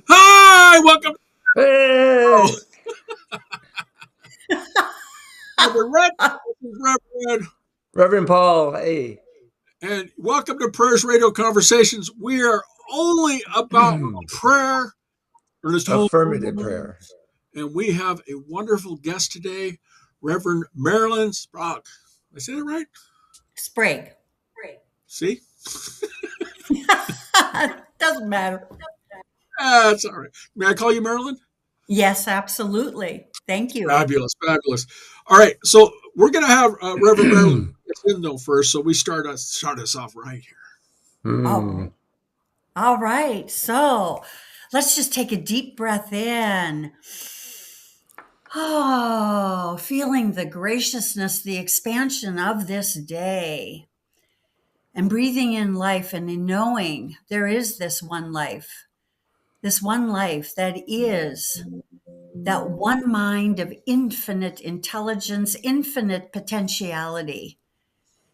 Hi, welcome Hey, to the Red Reverend, Reverend Paul. Hey, and welcome to Prayers Radio Conversations. We are only about prayer, earnest home, affirmative prayer. and we have a wonderful guest today, Reverend Marilyn Sprague. Did I say that right? Sprague. See, Doesn't matter. that's all right. May I call you Marilyn? Yes, absolutely. Thank you. Fabulous, fabulous. All right, so we're gonna have Reverend Marilyn get in though first, so we start us off right here. Oh, Hmm. all right. So let's just take a deep breath in. Oh, feeling the graciousness, the expansion of this day, and breathing in life and in knowing there is this one life that is that one mind of infinite intelligence, infinite potentiality.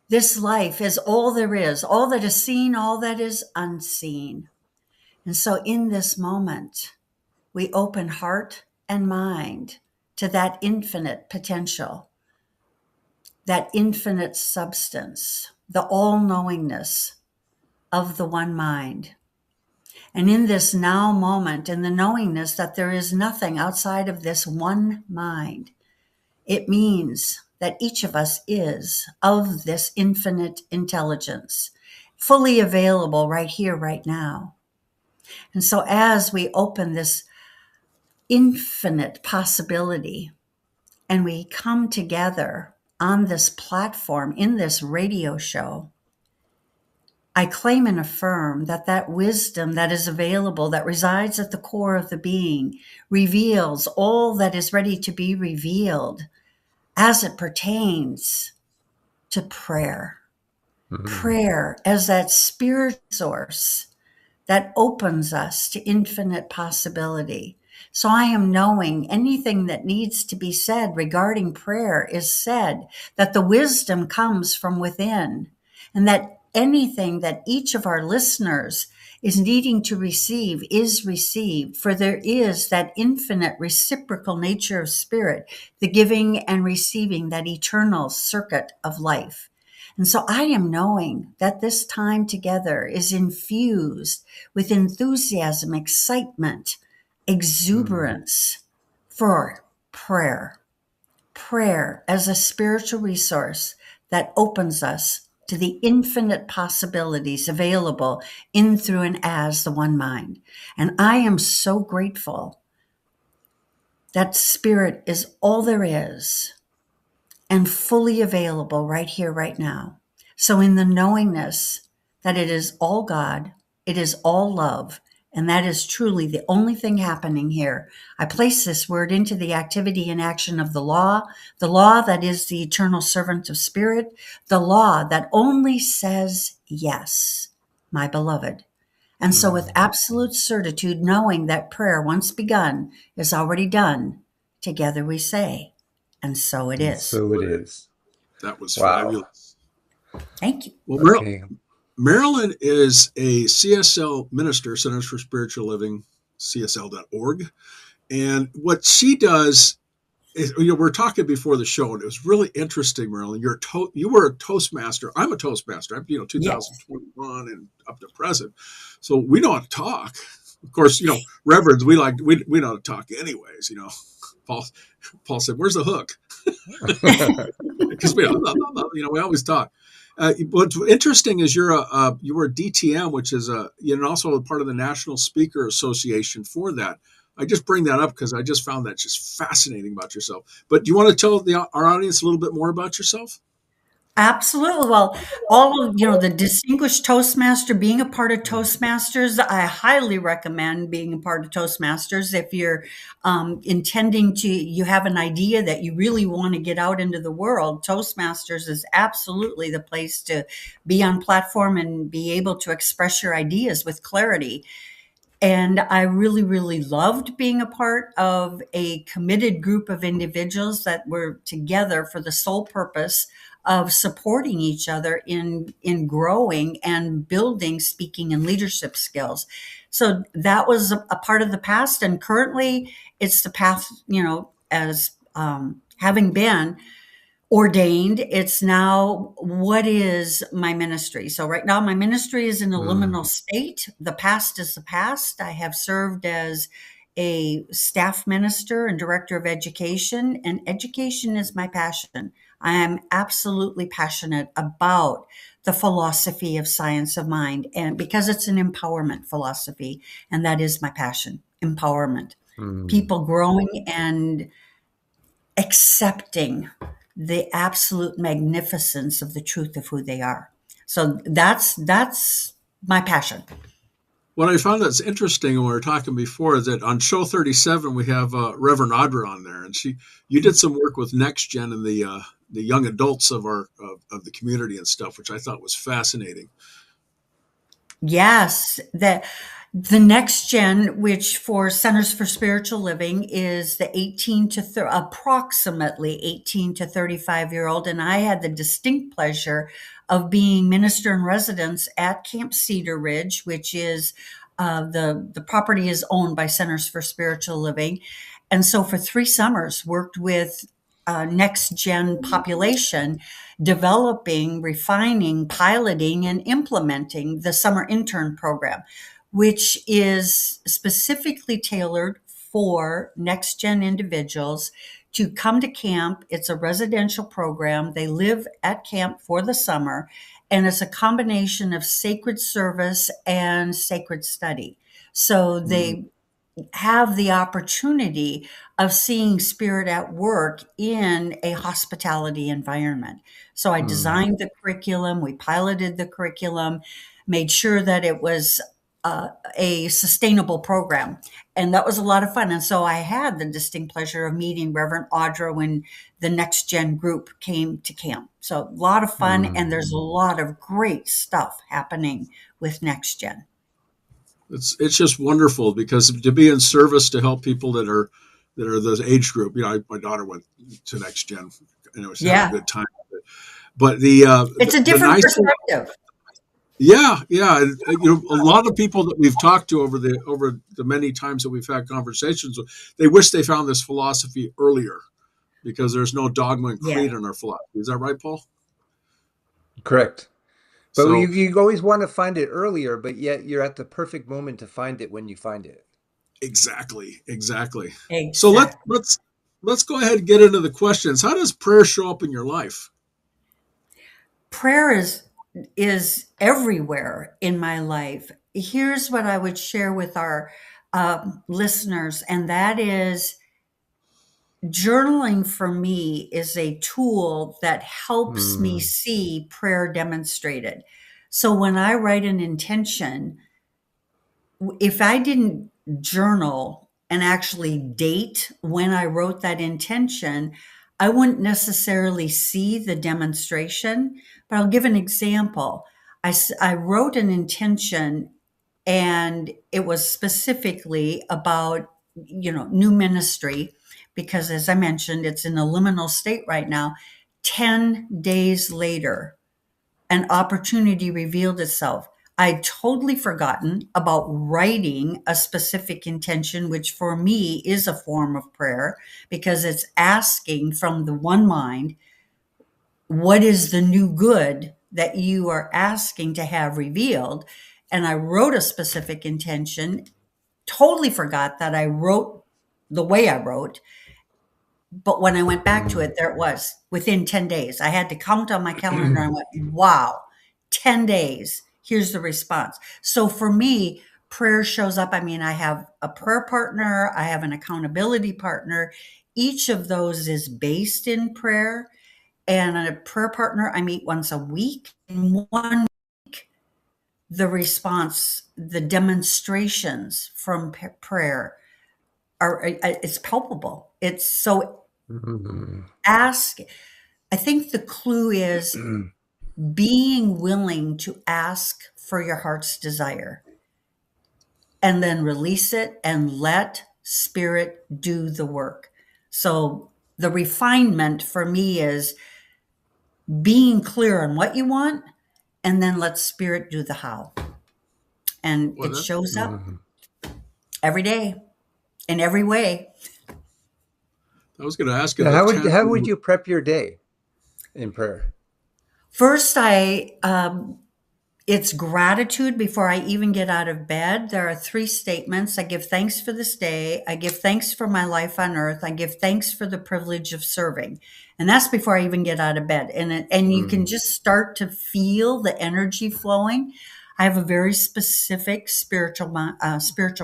This life is all there is, all that is seen, all that is unseen. And so in this moment, we open heart and mind to that infinite potential, that infinite substance, the all knowingness of the one mind. And in this now moment, in the knowingness that there is nothing outside of this one mind, it means that each of us is of this infinite intelligence, fully available right here, right now. And so as we open this infinite possibility and we come together on this platform in this radio show, I claim and affirm that that wisdom that is available, that resides at the core of the being, reveals all that is ready to be revealed as it pertains to prayer. Prayer as that spirit source that opens us to infinite possibility. So I am knowing anything that needs to be said regarding prayer is said, that the wisdom comes from within, and that anything that each of our listeners is needing to receive is received, for there is that infinite reciprocal nature of spirit, the giving and receiving, that eternal circuit of life. And so I am knowing that this time together is infused with enthusiasm, excitement, exuberance for prayer. Prayer as a spiritual resource that opens us to the infinite possibilities available in, through, and as the one mind. And I am so grateful that spirit is all there is and fully available right here, right now. So, in the knowingness that it is all God, it is all love, and that is truly the only thing happening here, I place this word into the activity and action of the law that is the eternal servant of spirit, the law that only says yes, my beloved. And so, with absolute certitude, knowing that prayer, once begun, is already done, together we say, and so it And is. so it is. That was Wow. fabulous. Thank you. Well, Okay. Marilyn is a CSL minister, Centers for Spiritual Living, CSL.org. And what she does is, we're talking before the show, and it was really interesting, Marilyn. You were a Toastmaster. I'm a Toastmaster. I'm, Yes. 2021 and up to present. So we know how to talk. Of course, reverends, we know how to talk anyways, Paul, Paul said, "Where's the hook?" Because we always talk. What's interesting is you were a DTM, which is also a part of the National Speaker Association for that. I just bring that up because I just found that just fascinating about yourself. But do you want to tell our audience a little bit more about yourself? Absolutely. Well, all of, the distinguished Toastmaster, being a part of Toastmasters, I highly recommend being a part of Toastmasters. If you're you have an idea that you really want to get out into the world, Toastmasters is absolutely the place to be on platform and be able to express your ideas with clarity. And I really, really loved being a part of a committed group of individuals that were together for the sole purpose of supporting each other in growing and building speaking and leadership skills. So that was a part of the past, and currently it's the path, as having been ordained, it's now, what is my ministry? So right now my ministry is in a liminal state. The past is the past. I have served as a staff minister and director of education, and education is my passion. I am absolutely passionate about the philosophy of science of mind, and because it's an empowerment philosophy, and that is my passion, empowerment. People growing and accepting the absolute magnificence of the truth of who they are. So that's my passion. What I found that's interesting when we were talking before is that on show 37 we have Reverend Audra on there, and you did some work with Next Gen and the young adults of of the community and stuff, which I thought was fascinating. Yes, the Next Gen, which for Centers for Spiritual Living is the approximately 18 to 35-year-old. And I had the distinct pleasure of being minister in residence at Camp Cedar Ridge, which is the property is owned by Centers for Spiritual Living. And so for 3 summers worked with Next Gen population, developing, refining, piloting, and implementing the summer intern program, which is specifically tailored for Next Gen individuals to come to camp. It's a residential program. They live at camp for the summer, and it's a combination of sacred service and sacred study. So they have the opportunity of seeing spirit at work in a hospitality environment. So I designed the curriculum, we piloted the curriculum, made sure that it was a sustainable program. And that was a lot of fun. And so I had the distinct pleasure of meeting Reverend Audra when the Next Gen group came to camp. So a lot of fun, and there's a lot of great stuff happening with Next Gen. It's just wonderful because to be in service to help people that are the age group. My daughter went to Next Gen and it was having a good time. But it's a different perspective. Yeah. And, a lot of people that we've talked to over the many times that we've had conversations with, they wish they found this philosophy earlier because there's no dogma and creed in our philosophy. Is that right, Paul? Correct. But So, you always want to find it earlier, but yet you're at the perfect moment to find it when you find it. Exactly. So let's go ahead and get into the questions. How does prayer show up in your life? Prayer is everywhere in my life. Here's what I would share with our listeners, and that is journaling for me is a tool that helps me see prayer demonstrated. So when I write an intention, if I didn't journal and actually date when I wrote that intention, I wouldn't necessarily see the demonstration. But I'll give an example. I wrote an intention, and it was specifically about, new ministry, because as I mentioned, it's in a liminal state right now. 10 days later, an opportunity revealed itself. I'd totally forgotten about writing a specific intention, which for me is a form of prayer because it's asking from the one mind, what is the new good that you are asking to have revealed? And I wrote a specific intention, totally forgot that I wrote the way I wrote. But when I went back to it, there it was within 10 days. I had to count on my calendar and went, wow, 10 days. Here's the response. So for me, prayer shows up. I mean, I have a prayer partner, I have an accountability partner. Each of those is based in prayer. And a prayer partner, I meet once a week. In 1 week, the response, the demonstrations from prayer it's palpable. It's so ask. I think the clue is being willing to ask for your heart's desire and then release it and let spirit do the work. So the refinement for me is being clear on what you want, and then let spirit do the how. And Well, it shows up Mhm. every day in every way. I was going to ask you Now, the how would chanting. you prep your day in prayer? First, it's gratitude before I even get out of bed. There are 3 statements. I give thanks for this day. I give thanks for my life on earth. I give thanks for the privilege of serving. And that's before I even get out of bed. And you can Mm. just start to feel the energy flowing. I have a very specific spiritual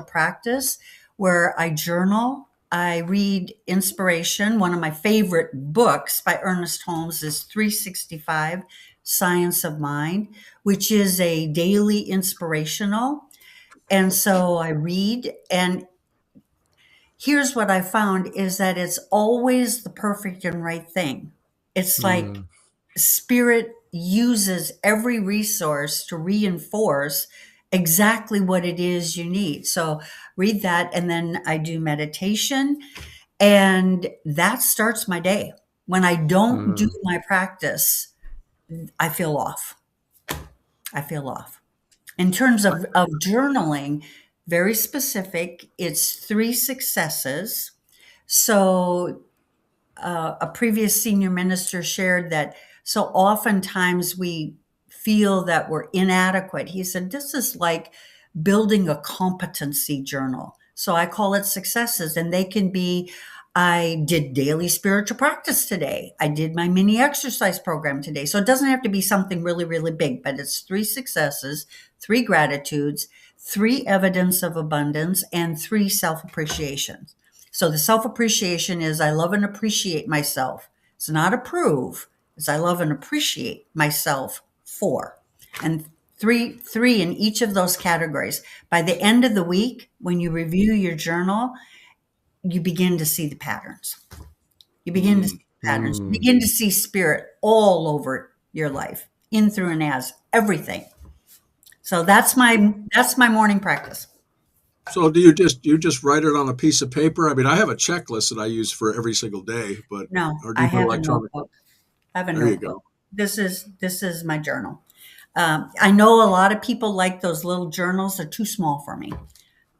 practice where I journal. I read inspiration. One of my favorite books by Ernest Holmes is 365 Science of Mind, which is a daily inspirational. And so I read, and here's what I found is that it's always the perfect and right thing. It's like Mm. spirit uses every resource to reinforce exactly what it is you need. So read that, and then I do meditation, and that starts my day. When I don't do Mm. my practice, I feel off. I feel off. In terms of journaling, very specific, it's 3 successes. So a previous senior minister shared that so oftentimes we feel that we're inadequate. He said, this is like building a competency journal. So I call it successes, and they can be I did daily spiritual practice today. I did my mini exercise program today. So it doesn't have to be something really, really big, but it's 3 successes, 3 gratitudes, 3 evidence of abundance, and 3 self appreciations. So the self appreciation is I love and appreciate myself. It's not approve, it's I love and appreciate myself for. And three in each of those categories. By the end of the week, when you review your journal, you begin to see the patterns. You begin to see Mm. the patterns. You Mm. begin to see spirit all over your life, in, through, and as everything. So that's my morning practice. So do you just write it on a piece of paper? I mean, I have a checklist that I use for every single day, but No, or do I you do have a electronic? notebook. I have a There you notebook. go. This is my journal. I know a lot of people like those little journals. They're too small for me Mm.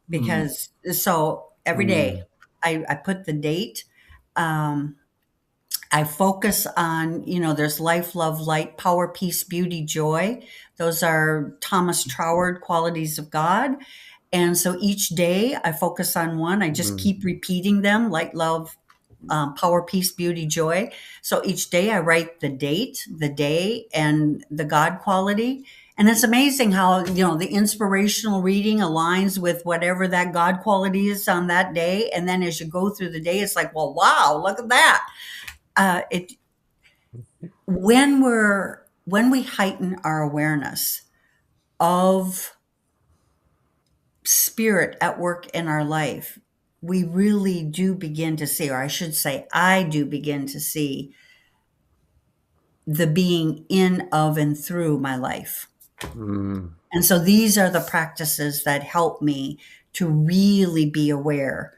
because so every day Mm. I put the date. Um, I focus on, there's life, love, light, power, peace, beauty, joy. Those are Thomas Troward qualities of God. And so each day I focus on one. I just Mm. keep repeating them: light, love, power, peace, beauty, joy. So each day I write the date, the day, and the God quality. And it's amazing how, the inspirational reading aligns with whatever that God quality is on that day. And then as you go through the day, it's like, well, wow, look at that. It when we heighten our awareness of spirit at work in our life, we really do begin to see, or I should say, I do begin to see the being in, of, and through my life. Mm. And so these are the practices that help me to really be aware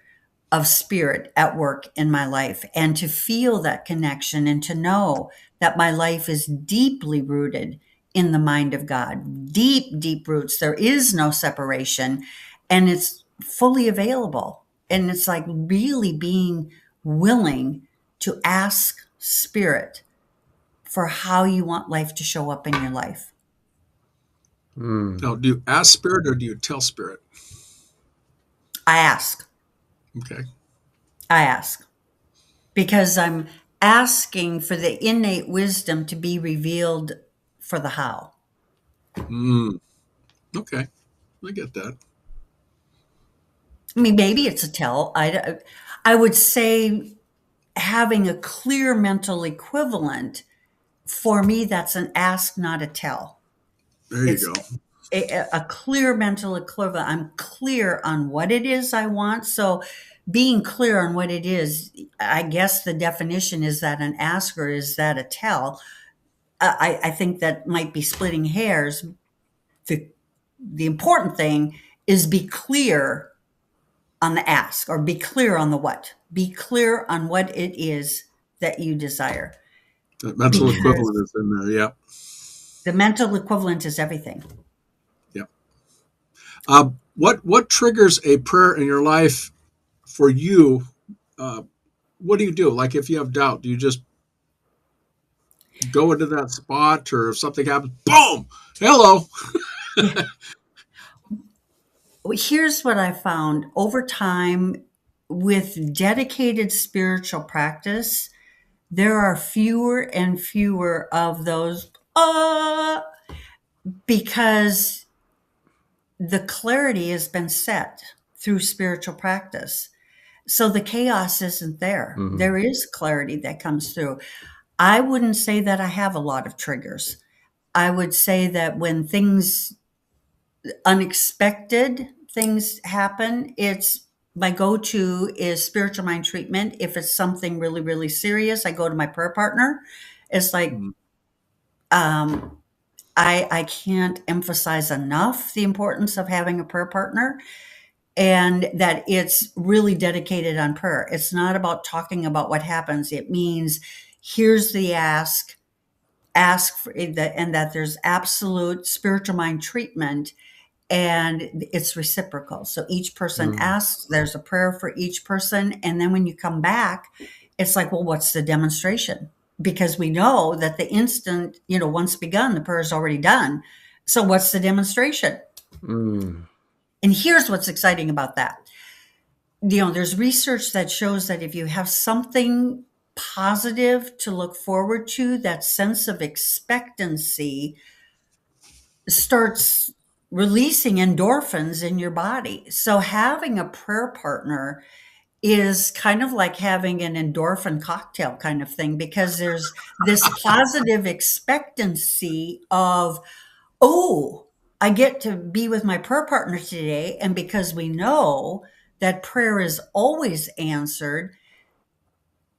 of spirit at work in my life, and to feel that connection, and to know that my life is deeply rooted in the mind of God. Deep, deep roots. There is no separation, and it's fully available. And it's like really being willing to ask spirit for how you want life to show up in your life. Mm. Now, do you ask spirit or do you tell spirit? I ask. Okay. I ask. Because I'm asking for the innate wisdom to be revealed for the how. Mm. Okay. I get that. I mean, maybe it's a tell. I would say having a clear mental equivalent, for me, that's an ask, not a tell. There you It's go. a clear mental equivalent. I'm clear on what it is I want. So being clear on what it is, I guess the definition is that an ask, or is that a tell? I think that might be splitting hairs. The important thing is be clear on the ask, or be clear on the what. Be clear on what it is that you desire. That mental because equivalent is in there. Yeah. the mental equivalent is everything. Yeah. What triggers a prayer in your life for you? Uh, what do you do? Like if you have doubt, do you just go into that spot, or if something happens, boom, hello? Yeah. Here's what I found over time with dedicated spiritual practice, there are fewer and fewer of those, because the clarity has been set through spiritual practice. So the chaos isn't there. Mm-hmm. There is clarity that comes through. I wouldn't say that I have a lot of triggers. I would say that when unexpected things happen, it's my go-to is spiritual mind treatment. If it's something really, really serious, I go to my prayer partner. It's like, Mm, um, I can't emphasize enough the importance of having a prayer partner, and that it's really dedicated on prayer. It's not about talking about what happens. It means here's the ask for and that there's absolute spiritual mind treatment, and it's reciprocal. So each person Mm. asks, there's a prayer for each person. And then when you come back, it's like, well, what's the demonstration? Because we know that the instant, once begun, the prayer is already done. So what's the demonstration? Mm. And here's what's exciting about that. There's research that shows that if you have something positive to look forward to, that sense of expectancy starts releasing endorphins in your body. So having a prayer partner is kind of like having an endorphin cocktail kind of thing, because there's this positive expectancy of, oh, I get to be with my prayer partner today. And because we know that prayer is always answered,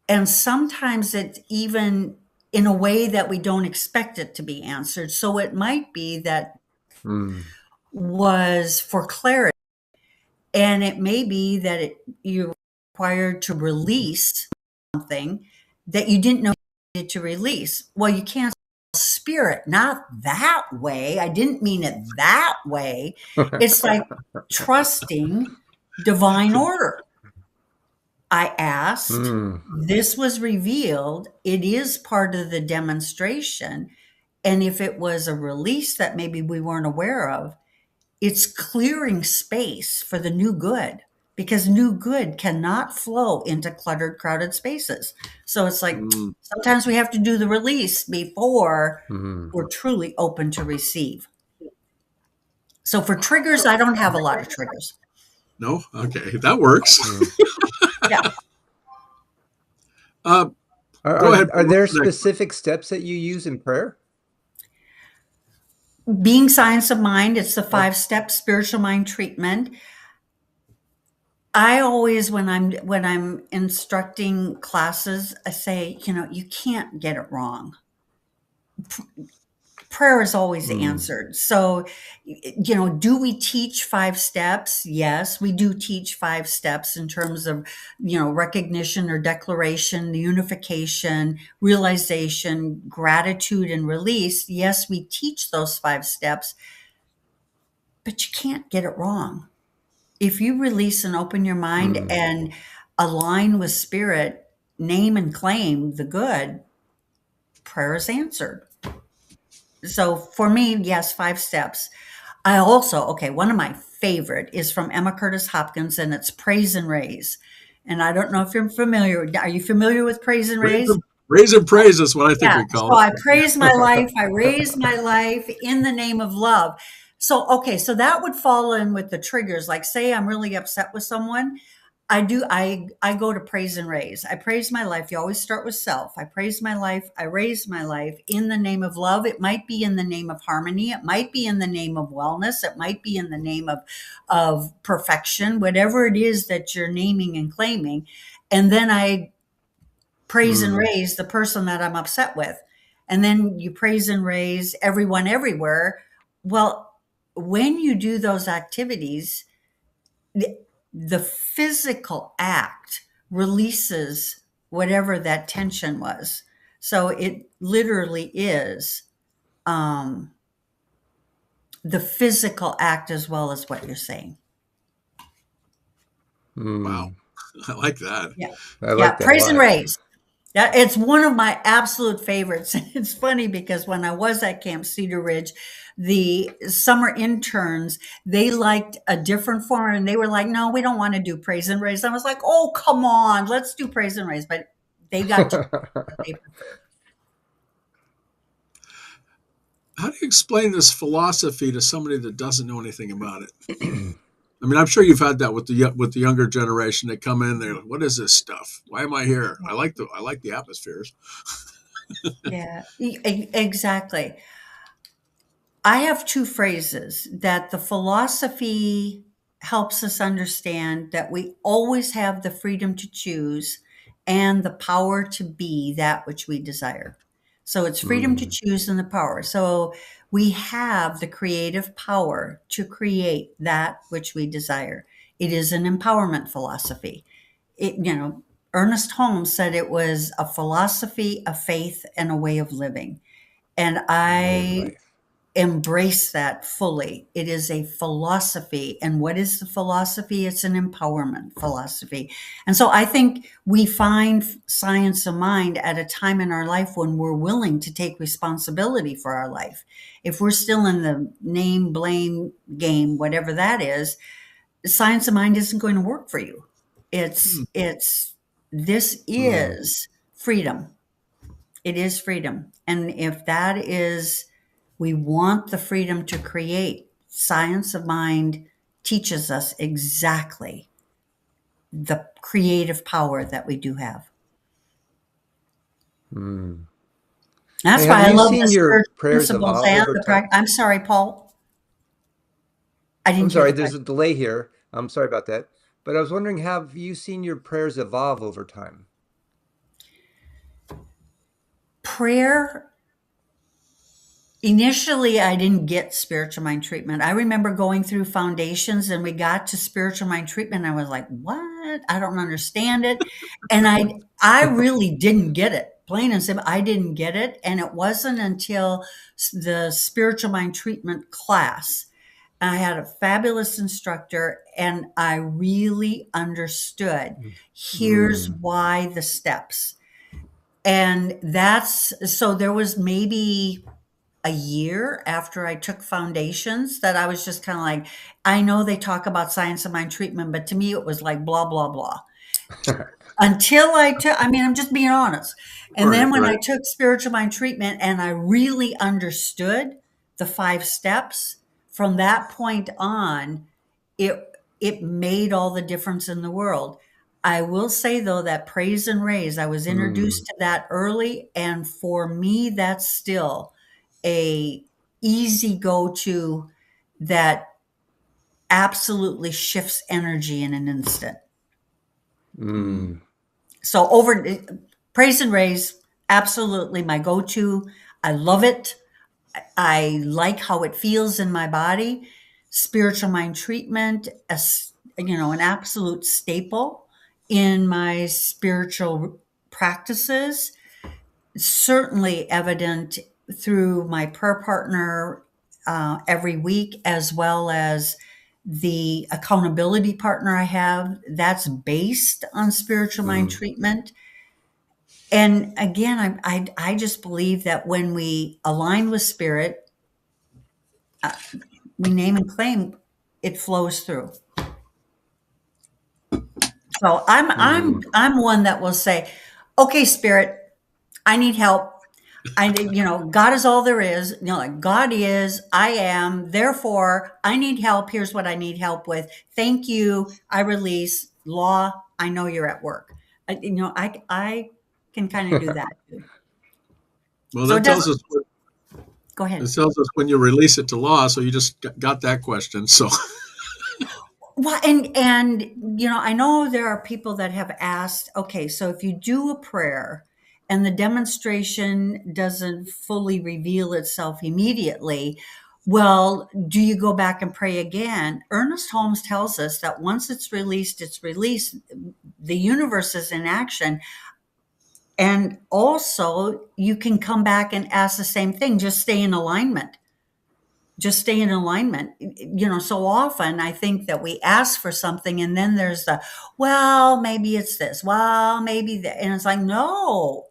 and sometimes it's even in a way that we don't expect it to be answered. So it might be that Mm. was for clarity, and it may be that you're required to release something that you didn't know you needed to release. Well, you can't spirit, not that way. I didn't mean it that way. It's like trusting divine order. I asked, Mm. this was revealed, it is part of the demonstration. And if it was a release that maybe we weren't aware of, it's clearing space for the new good, because new good cannot flow into cluttered, crowded spaces. So it's like mm. sometimes we have to do the release before Mm. we're truly open to receive. So for triggers, I don't have a lot of triggers. No, okay, that works. Mm. Yeah. uh, Are, Go are ahead. are there What's the next one? specific steps that you use in prayer? Being science of mind, it's the Oh. 5-step spiritual mind treatment. I always, when I'm instructing classes, I say, you can't get it wrong. Prayer is always Mm. answered. So, do we teach 5 steps? Yes, we do teach 5 steps in terms of, recognition or declaration, unification, realization, gratitude, and release. Yes, we teach those 5 steps, but you can't get it wrong. If you release and open your mind Mm. and align with spirit, name and claim the good, prayer is answered. So for me, yes, 5 steps. I also, okay, one of my favorite is from Emma Curtis Hopkins, and it's Praise and Raise. And I don't know if you're familiar. Are you familiar with Praise and Raise Raise? and, raise and praise is what I think Yeah. we call So it. I praise my life. I raise my life in the name of love. So, okay. So that would fall in with the triggers. Like say I'm really upset with someone. I go to praise and raise. I praise my life. You always start with self. I praise my life. I raise my life in the name of love. It might be in the name of harmony. It might be in the name of wellness. It might be in the name of perfection, whatever it is that you're naming and claiming. And then I praise and Mm. raise the person that I'm upset with. And then you praise and raise everyone everywhere. Well, when you do those activities, the physical act releases whatever that tension was. So it literally is the physical act as well as what you're saying. Wow. I like that. Yeah. I Yeah. like that a Praise and lot. raise. Yeah, it's one of my absolute favorites. It's funny because when I was at Camp Cedar Ridge, the summer interns, they liked a different form and they were like, no, we don't want to do praise and raise. I was like, oh, come on, let's do praise and raise. But they got to what they preferred. How do you explain this philosophy to somebody that doesn't know anything about it? I mean, I'm sure you've had that with the younger generation. They come in, they're like, "What is this stuff? Why am I here? I like the atmospheres." Yeah, exactly. I have two phrases that the philosophy helps us understand that we always have the freedom to choose and the power to be that which we desire. So it's freedom to choose and the power. So we have the creative power to create that which we desire. It is an empowerment philosophy. Ernest Holmes said it was a philosophy, a faith, and a way of living. And Way of I life. embrace that fully. It is a philosophy. And what is the philosophy? It's an empowerment philosophy. And so I think we find science of mind at a time in our life when we're willing to take responsibility for our life. If we're still in the name, blame game, whatever that is, science of mind isn't going to work for you. This is freedom. It is freedom. And if that is, we want the freedom to create, science of mind teaches us exactly the creative power that we do have. That's Hey, why have I you love the seen your spiritual prayers principles evolve and over the time? practice. I'm sorry, Paul. I I'm didn't hear sorry, the there's question. a delay here. I'm sorry about that. But I was wondering, have you seen your prayers evolve over time? Prayer. Initially, I didn't get spiritual mind treatment. I remember going through foundations and we got to spiritual mind treatment. I was like, what? I don't understand it. And I really didn't get it. Plain and simple, I didn't get it. And it wasn't until the spiritual mind treatment class. I had a fabulous instructor and I really understood. Here's Mm. why the steps. And so there was maybe a year after I took foundations that I was just kind of like, I know they talk about science of mind treatment, but to me it was like blah, blah, blah. Until I'm just being honest. And Right, then when I right. took spiritual mind treatment and I really understood the 5 steps, from that point on, it made all the difference in the world. I will say though that praise and raise, I was Mm. introduced to that early, and for me, that's still a easy go-to that absolutely shifts energy in an instant. Mm. So praise and raise, absolutely my go-to. I love it. I like how it feels in my body. Spiritual mind treatment, an absolute staple in my spiritual practices. Certainly evident through my prayer partner every week, as well as the accountability partner I have. That's based on spiritual mind Mm. treatment. And again, I just believe that when we align with spirit, we name and claim, it flows through. So Mm. I'm one that will say, okay, spirit, I need help. God is all there is. Like God is, I am. Therefore, I need help. Here's what I need help with. Thank you. I release law. I know you're at work. I can kind of do that too. Well, So it that tells doesn't. us Go ahead. when you release it to law. So you just got that question. So Well, and I know there are people that have asked, okay, so if you do a prayer and the demonstration doesn't fully reveal itself immediately, well, do you go back and pray again? Ernest Holmes tells us that once it's released, it's released. The universe is in action. And also, you can come back and ask the same thing. Just stay in alignment. Just stay in alignment. So often I think that we ask for something and then there's well, maybe it's this, well, maybe that. And it's like, no,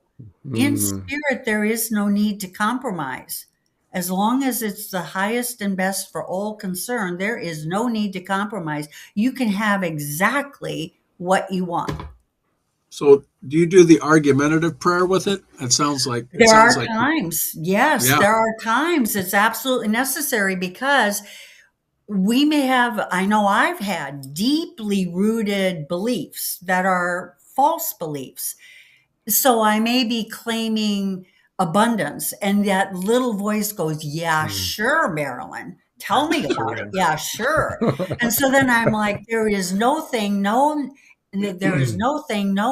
in Mm. spirit, there is no need to compromise. As long as it's the highest and best for all concerned, there is no need to compromise. You can have exactly what you want. So, do you do the argumentative prayer with it? It sounds like There are times, yes, yeah. there are times it's absolutely necessary because we may have, I know I've had deeply rooted beliefs that are false beliefs. So I may be claiming abundance, and that little voice goes, yeah, Mm. sure, Marilyn, tell me about it. Sure. Yeah, sure. And so then I'm like, there is no thing, no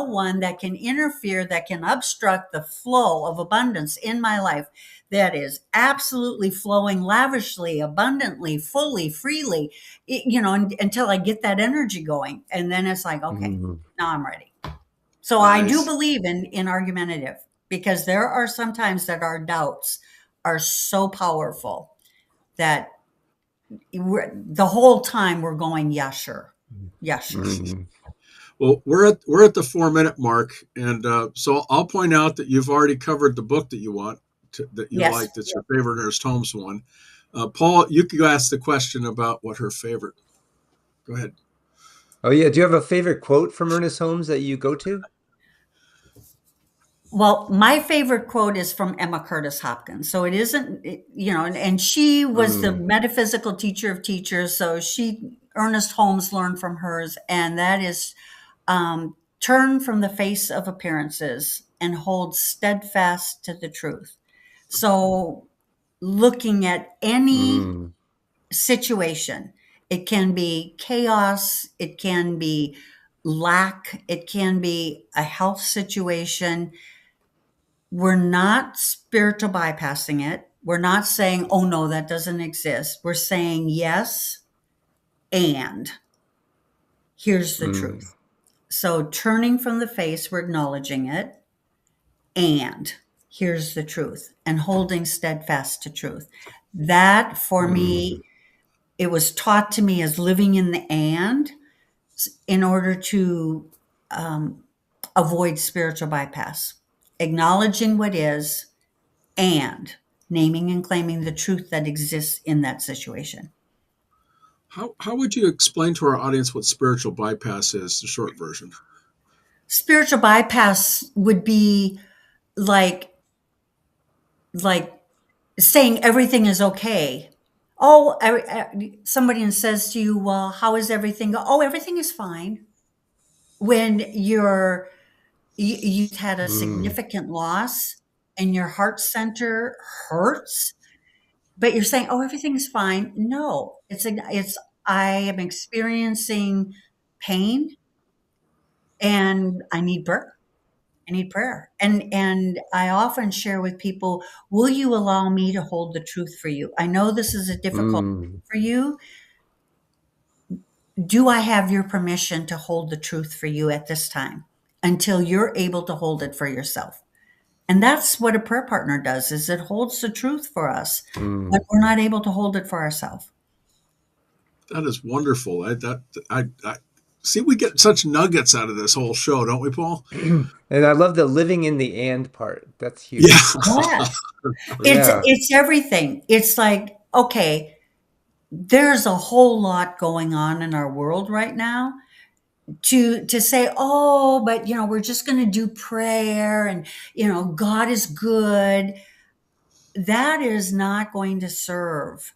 one that can interfere, that can obstruct the flow of abundance in my life that is absolutely flowing lavishly, abundantly, fully, freely, until I get that energy going. And then it's like, okay, Mm. now I'm ready. So I do Nice. believe in argumentative, because there are sometimes that our doubts are so powerful that the whole time we're going, yeah, sure. Yeah, sure. Mm. Well, we're at the 4-minute mark, and so I'll point out that you've already covered the book that you want that you Yes. like. That's your favorite Ernest Holmes one. Paul, you could ask the question about what her favorite. Go ahead. Oh yeah. Do you have a favorite quote from Ernest Holmes that you go to? Well, my favorite quote is from Emma Curtis Hopkins. So it isn't, and she was the Mm. metaphysical teacher of teachers. So Ernest Holmes learned from hers. And that is, turn from the face of appearances and hold steadfast to the truth. So looking at any Mm. situation, it can be chaos, it can be lack, it can be a health situation. We're not spiritual bypassing it. We're not saying, oh no, that doesn't exist. We're saying yes, and here's the Mm. truth. So turning from the face, we're acknowledging it, and here's the truth, and holding steadfast to truth. That for Mm. me, it was taught to me as living in the and in order to avoid spiritual bypass, acknowledging what is and naming and claiming the truth that exists in that situation. How would you explain to our audience what spiritual bypass is? The short version. Spiritual bypass would be like saying everything is okay. Oh, somebody says to you, well, how is everything? Oh, everything is fine. When you had a Mm. significant loss and your heart center hurts, but you're saying, oh, everything's fine. No, I am experiencing pain and I need prayer. I need prayer. And I often share with people, will you allow me to hold the truth for you? I know this is a difficult Mm. for you. Do I have your permission to hold the truth for you at this time until you're able to hold it for yourself? And that's what a prayer partner does, is it holds the truth for us, but Mm. we're not able to hold it for ourselves. That is wonderful. I see. We get such nuggets out of this whole show, don't we, Paul? And I love the living in the and part. That's huge. Yeah. Yes. Yeah. It's everything. It's like, okay, there's a whole lot going on in our world right now. To say, oh, but we're just going to do prayer and God is good. That is not going to serve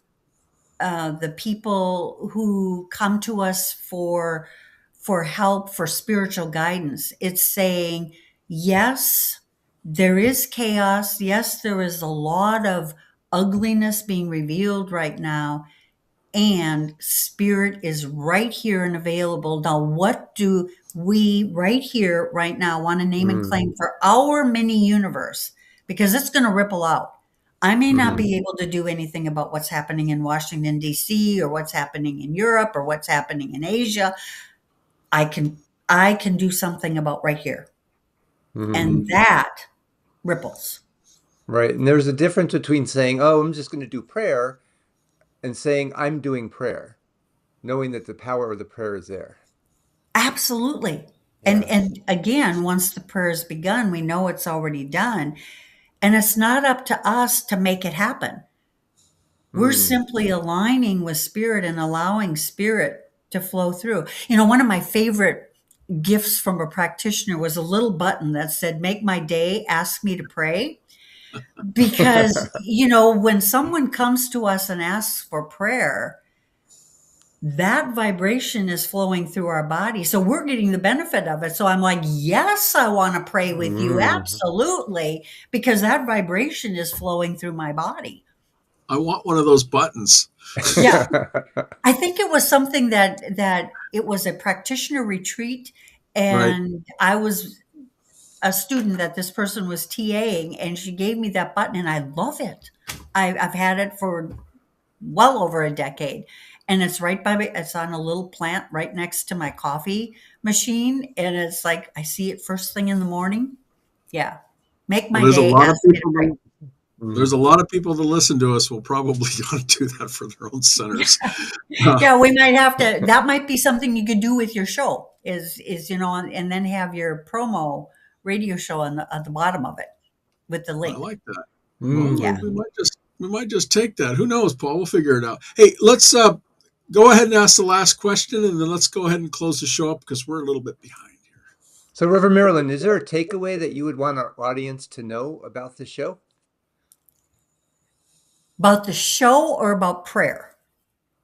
the people who come to us for help, for spiritual guidance. It's saying, yes, there is chaos. Yes, there is a lot of ugliness being revealed right now, and spirit is right here and available. Now, what do we right here, right now, want to name and Mm. claim for our mini universe? Because it's going to ripple out. I may not Mm. be able to do anything about what's happening in Washington, D.C., or what's happening in Europe, or what's happening in Asia. I can do something about right here. And that ripples. Right. And there's a difference between saying, oh, I'm just going to do prayer, and saying, I'm doing prayer, knowing that the power of the prayer is there. Absolutely. Yeah. And again, once the prayer is begun, we know it's already done. And it's not up to us to make it happen. We're simply aligning with spirit and allowing spirit to flow through. One of my favorite gifts from a practitioner was a little button that said, "Make my day, ask me to pray." Because, when someone comes to us and asks for prayer, that vibration is flowing through our body. So we're getting the benefit of it. So I'm like, yes, I want to pray with you. Absolutely. Because that vibration is flowing through my body. I want one of those buttons. Yeah. I think it was something that it was a practitioner retreat, and I was a student that this person was TAing, and she gave me that button, and I love it. I've had it for well over a decade, and it's right by me. It's on a little plant right next to my coffee machine, and it's like I see it first thing in the morning. Yeah, make my There's a day. lot of Ask me to people. pray. There's a lot of people that listen to us will probably want to do that for their own centers. Yeah, we might have to. That might be something you could do with your show. Is and then have your promo radio show at the bottom of it with the I link. like that. Well, Yeah. we might just take that. Who knows, Paul? We'll figure it out. Hey, let's go ahead and ask the last question, and then let's go ahead and close the show up because we're a little bit behind here. So, Reverend Marilyn, is there a takeaway that you would want our audience to know about the show? About the show or about prayer?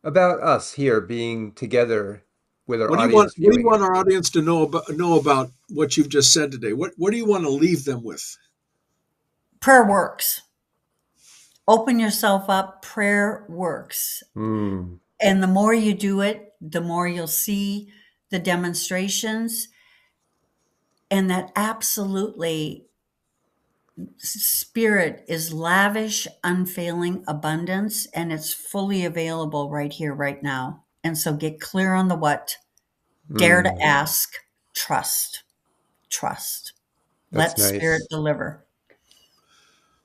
About us here being together with our What do you audience. want? What do you want our audience to know about what you've just said today? What do you want to leave them with? Prayer works. Open yourself up. Prayer works. And the more you do it, the more you'll see the demonstrations. And that absolutely spirit is lavish, unfailing abundance, and it's fully available right here, right now. And so get clear on the what. Dare to ask. Trust. That's Let spirit nice. deliver.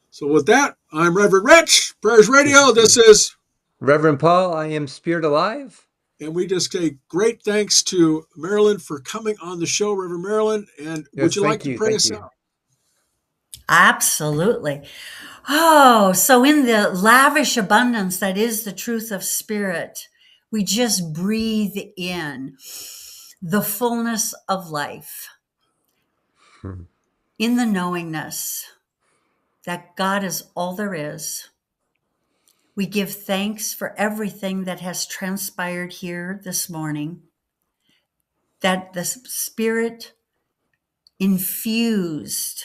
So with that, I'm Reverend Rich, Prayers Radio. This is Reverend Paul. I am Spirit Alive. And we just say great thanks to Marilyn for coming on the show, Reverend Marilyn. And would you like to pray us out? Absolutely. Oh, so in the lavish abundance that is the truth of spirit, we just breathe in the fullness of life, in the knowingness that God is all there is. We give thanks for everything that has transpired here this morning, that the Spirit infused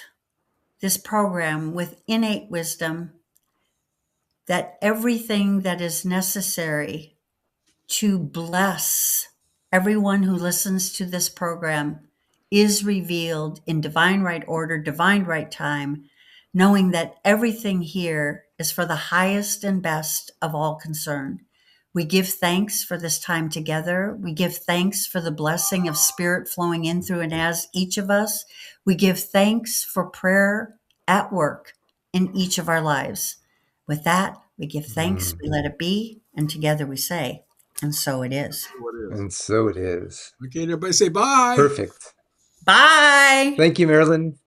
this program with innate wisdom, that everything that is necessary to bless everyone who listens to this program is revealed in divine right order, divine right time, knowing that everything here is for the highest and best of all concerned. We give thanks for this time together. We give thanks for the blessing of spirit flowing in through and as each of us. We give thanks for prayer at work in each of our lives. With that, we give thanks, we let it be, and together we say, and so it is. And so it is. Okay, everybody say bye. Perfect. Bye. Thank you, Marilyn.